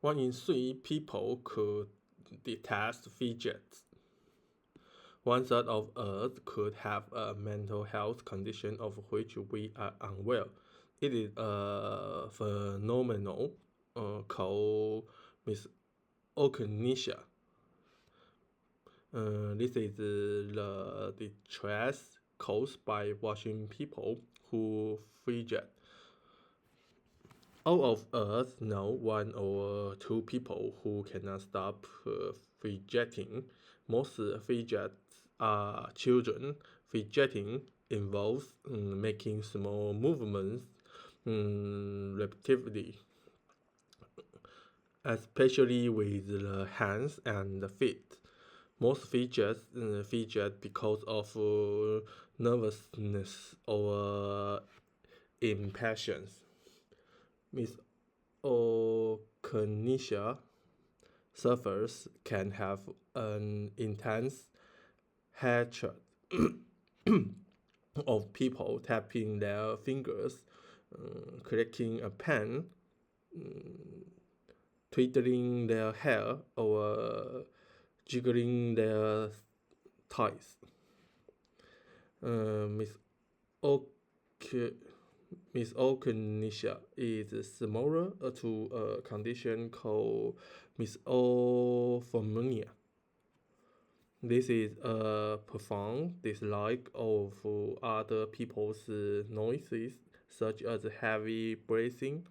1 in 3 people could detest fidgets. 1/3 of us could have a mental health condition of which we are unaware. It is a phenomenon called misogynisia. This is the distress caused by watching people who fidget. All of us know 1 or 2 people who cannot stop fidgeting. Most fidgets are children. Fidgeting involves making small movements repeatedly, especially with the hands and the feet. Most fidgets fidget because of nervousness or impatience. Misogynisia sufferers can have an intense hatred of people tapping their fingers, clicking a pen, twiddling their hair, or jiggling their thighs. Misogynisia is similar to a condition called misophonia. This is a profound dislike of other people's noises, such as heavy breathing,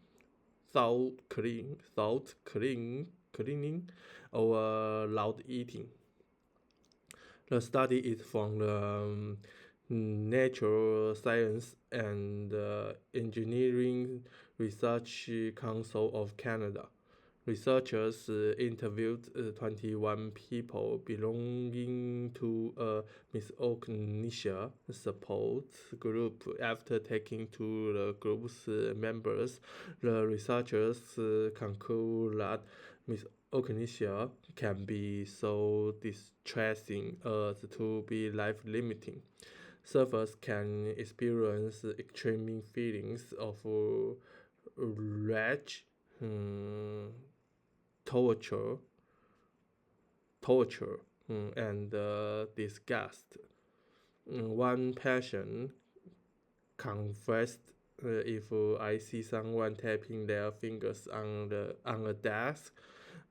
thought cleaning, or loud eating. The study is from the Natural Science and Engineering Research Council of Canada. Researchers interviewed 21 people belonging to a misogynisia support group. After talking to the group's members, the researchers conclude that misogynisia can be so distressing as to be life-limiting. Sufferers can experience extreme feelings of rage, torture, and disgust. One patient confessed, if I see someone tapping their fingers on a desk,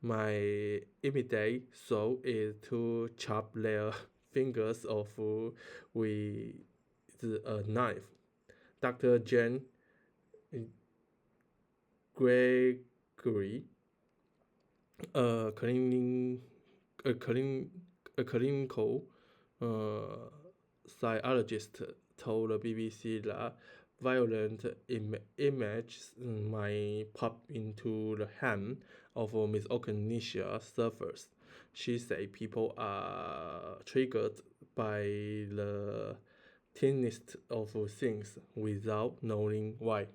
my immediate thought is to chop their fingers off with a knife. Dr. Jane Gregory, a clinical psychologist, told the BBC that violent images might pop into the hand of misogynisia sufferers. She said people are triggered by the tiniest of things without knowing why.